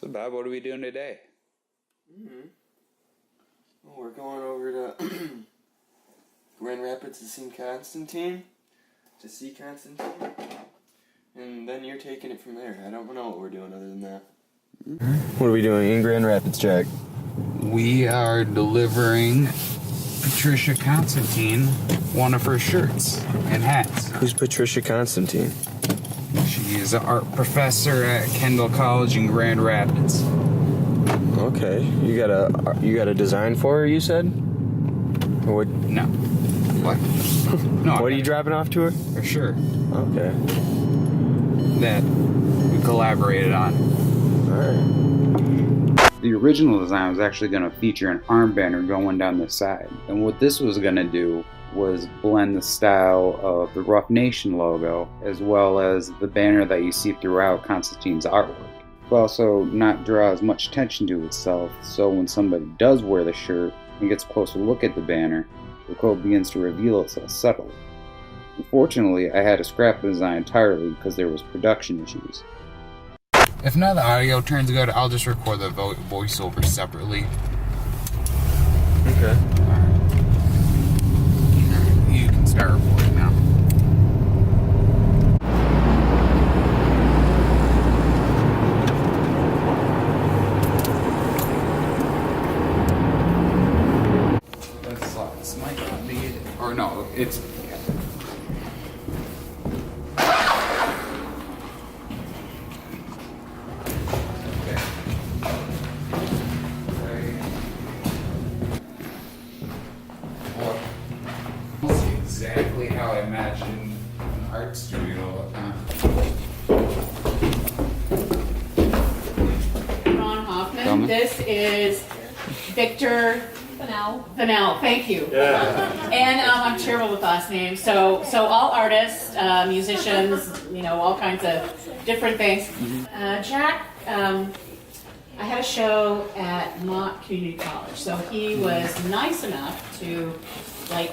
So, Bob, what are we doing today? Well, we're going over to Grand Rapids to see Constantine. And then you're taking it from there. I don't know what we're doing other than that. What are we doing in Grand Rapids, Jack? We are delivering Patricia Constantine one of her shirts and hats. Who's Patricia Constantine? She is an art professor at Kendall College in Grand Rapids. Okay, you got a design for her, you said? Or what? No. What? No. What are you dropping off to her? For sure. Okay. That we collaborated on. Alright. The original design was actually going to feature an arm banner going down the side. And what this was going to do was blend the style of the Rough Nation logo as well as the banner that you see throughout Constantine's artwork. But also not draw as much attention to itself, so when somebody does wear the shirt and gets a closer look at the banner, the quote begins to reveal itself subtly. Unfortunately, I had to scrap the design entirely because there was production issues. If none of the audio turns good, I'll just record the voiceover separately. Okay. You can start recording now. This might not be it. Or no, it's... Exactly how I imagined an art studio. Ron Hoffman. This is Victor Vanel. Thank you. Yeah. And I'm terrible with last names. So all artists, musicians, all kinds of different things. Jack, I had a show at Mott Community College, so he was nice enough to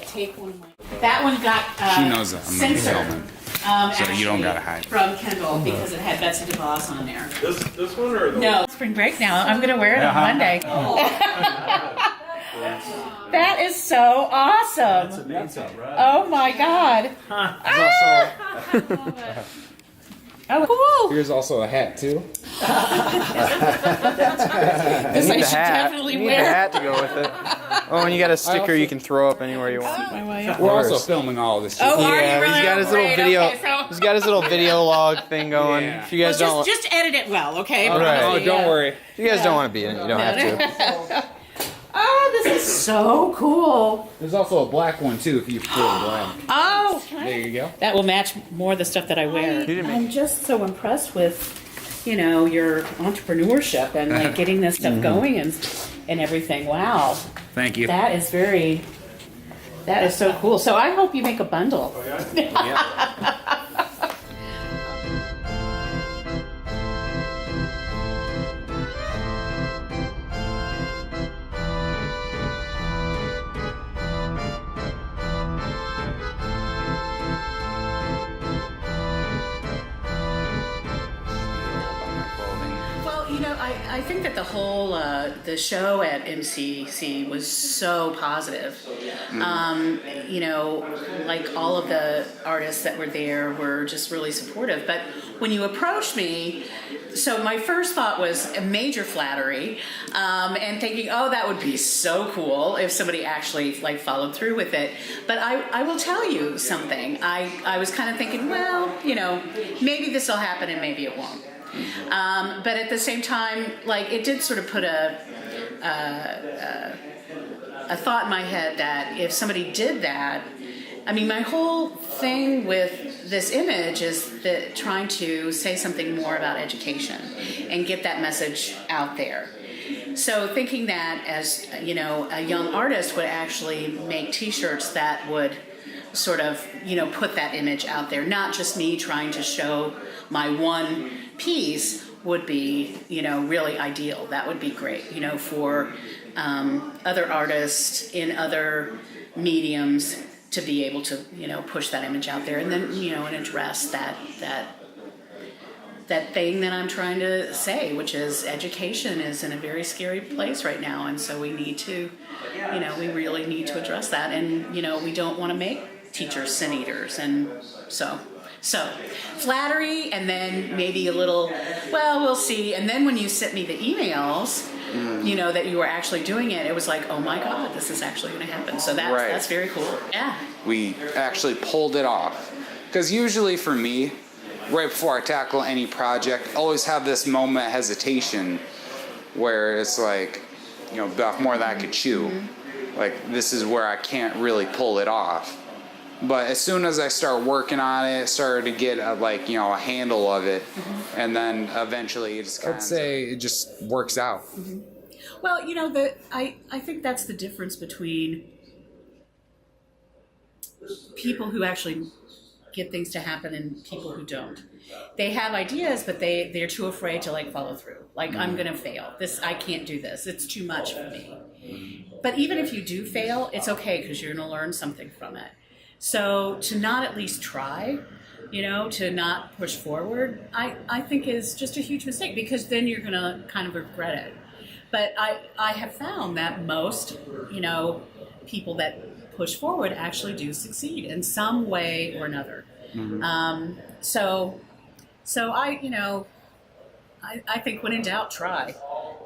take one of my. That one got She knows that I'm gonna be censored. filming. So you don't gotta hide. From Kendall because it had Betsy DeVos on there. This one or the No, spring break now. I'm gonna wear it on Monday. That is so awesome. Oh my God. Oh, cool. Here's also a hat too. This I should definitely You need wear. a hat to go with it. Oh, and you got a sticker you can throw up anywhere you want. We're also filming all of this. Oh, are you Yeah, really? he's got his little Great. video. Okay, so- He's got his little video log thing going. Yeah. If you guys Well, don't, just edit it well, okay? Right. Oh, don't worry. if you guys don't want to be in it, you don't have to. Oh, this is so cool. There's also a black one too if you prefer black. Oh, There you go. that will match more of the stuff that I wear. I'm just so impressed with, your entrepreneurship and getting this stuff going and everything. Wow, Thank you. that is so cool. So I hope you make a bundle. Well, I think that the whole the show at MCC was so positive. All of the artists that were there were just really supportive. But when you approached me, so my first thought was a major flattery, and thinking, oh, that would be so cool if somebody actually followed through with it. But I will tell you something. I was kind of thinking, well, maybe this will happen and maybe it won't. But at the same time, it did sort of put a thought in my head that if somebody did that, my whole thing with this image is that trying to say something more about education and get that message out there. So thinking that as, a young artist would actually make t-shirts that would sort of, put that image out there, not just me trying to show my one piece would be, really ideal. That would be great, for other artists in other mediums to be able to, push that image out there and then, and address that that thing that I'm trying to say, which is education is in a very scary place right now, and so we need to, we really need to address that, and we don't want to make teachers sin eaters, and so flattery, and then maybe a little, well, we'll see, and then when you sent me the emails, that you were actually doing it, it was like, oh my God, this is actually going to happen. So that's very cool. Yeah. We actually pulled it off. Because usually for me, right before I tackle any project, I always have this moment of hesitation where it's like, more than I could chew. Like, this is where I can't really pull it off. But as soon as I start working on it, started to get a handle of it, and then eventually it just I'd say it just works out. Well, I think that's the difference between people who actually get things to happen and people who don't. They have ideas, but they're too afraid to follow through. I'm gonna fail. I can't do this. It's too much for me. But even if you do fail, it's okay because you're gonna learn something from it. So to not at least try, to not push forward, I think is just a huge mistake, because then you're gonna kind of regret it. But I have found that most, people that push forward actually do succeed in some way or another. So I think when in doubt, try,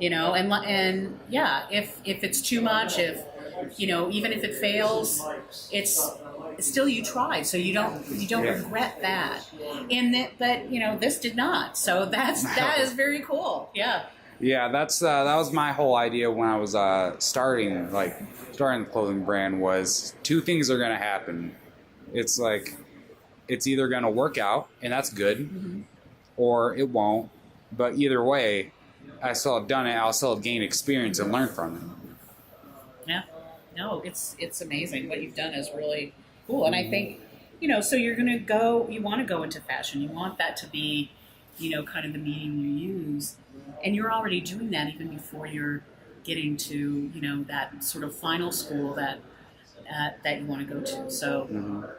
and yeah, if it's too much, even if it fails, it's still you tried, so you don't regret that. But this did not, so that is very cool. Yeah, that was my whole idea when I was starting the clothing brand. Was two things are going to happen. It's it's either going to work out, and that's good, or it won't. But either way, I still have done it. I'll still have gained experience and learned from it. Yeah, no, it's amazing. What you've done is really cool, and I think so you're going to you want to go into fashion. You want that to be kind of the medium you use. And you're already doing that even before you're getting to, that sort of final school that you want to go to. So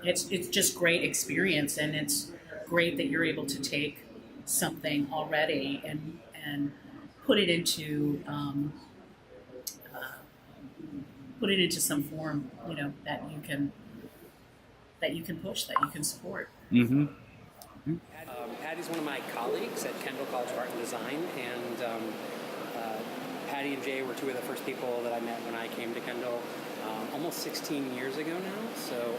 it's just great experience, and it's great that you're able to take something already and put it into some form, that you can push, that you can support. Patty's one of my colleagues at Kendall College of Art and Design, and Patty and Jay were two of the first people that I met when I came to Kendall almost 16 years ago now. So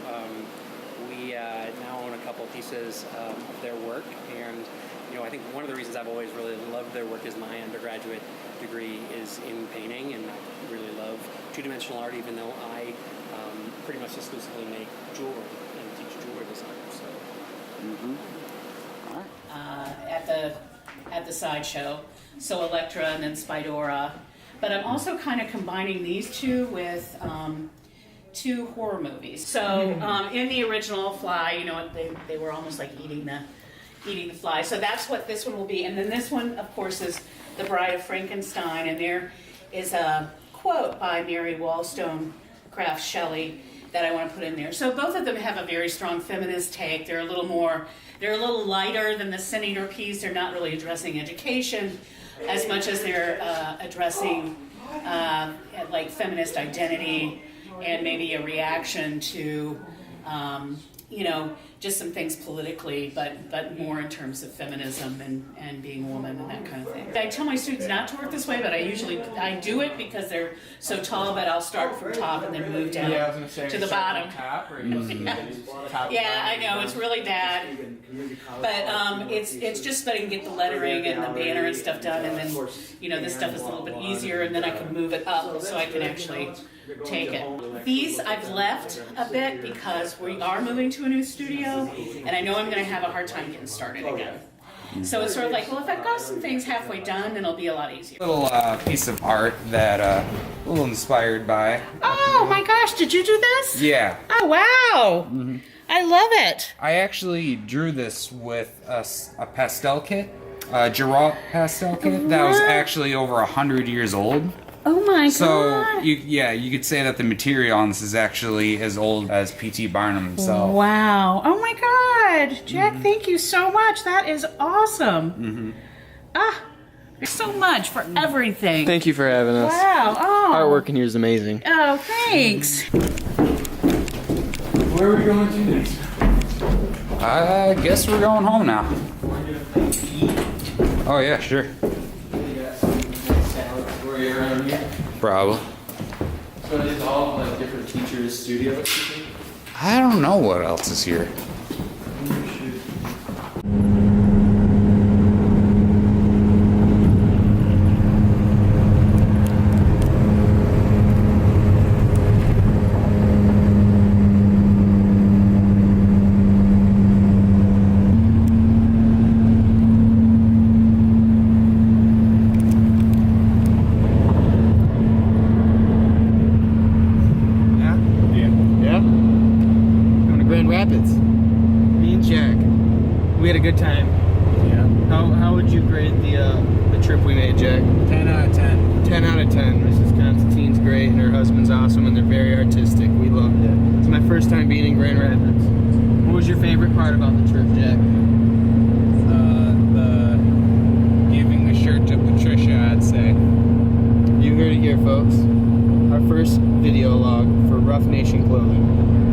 we now own a couple pieces of their work, and I think one of the reasons I've always really loved their work is my undergraduate degree is in painting, and I really love two-dimensional art, even though I pretty much exclusively make jewelry and teach jewelry design. So. At the sideshow, so Electra and then Spidora, but I'm also kind of combining these two with two horror movies. So in the original Fly, they were almost like eating the fly. So that's what this one will be, and then this one, of course, is The Bride of Frankenstein, and there is a quote by Mary Wollstonecraft Shelley that I want to put in there. So both of them have a very strong feminist take. They're a little lighter than the Sin Eater piece. They're not really addressing education as much as they're addressing feminist identity and maybe a reaction to just some things politically, but more in terms of feminism and being a woman and that kind of thing. I tell my students not to work this way, but I do it because they're so tall, but I'll start from top and then move down to the bottom. Yeah, I know, it's really bad. But it's just so I can get the lettering and the banner and stuff done, and then this stuff is a little bit easier, and then I can move it up so I can actually take it. These I've left a bit because we are moving to a new studio, and I know I'm going to have a hard time getting started again. So it's sort of like, well, if I've got some things halfway done, then it'll be a lot easier. Little piece of art that a little inspired by. Oh my gosh, did you do this? Yeah. Oh wow. I love it. I actually drew this with a pastel kit, a Giraud pastel kit that was actually over 100 years old. Oh my god. So, you could say that the material on this is actually as old as P.T. Barnum himself. Wow. Oh my God, Jack, thank you so much. That is awesome. Thanks so much for everything. Thank you for having us. Wow. Oh. Artwork in here is amazing. Oh, thanks. Where are we going to next? I guess we're going home now. Oh yeah, sure. Probably. So it's all like different teachers' studios. I don't know what else is here. Yeah? Going to Grand Rapids. Me and Jack. We had a good time. Yeah. How would you grade the trip we made, Jack? 10 out of 10. 10 out of 10. Mrs. Constantine's great and her husband's awesome and they're very artistic. We loved it. It's my first time being in Grand Rapids. What was your favorite part about the trip, Jack? The giving the shirt to Patricia, I'd say. You heard it here, folks. Our first video log for Rough Nation Clothing.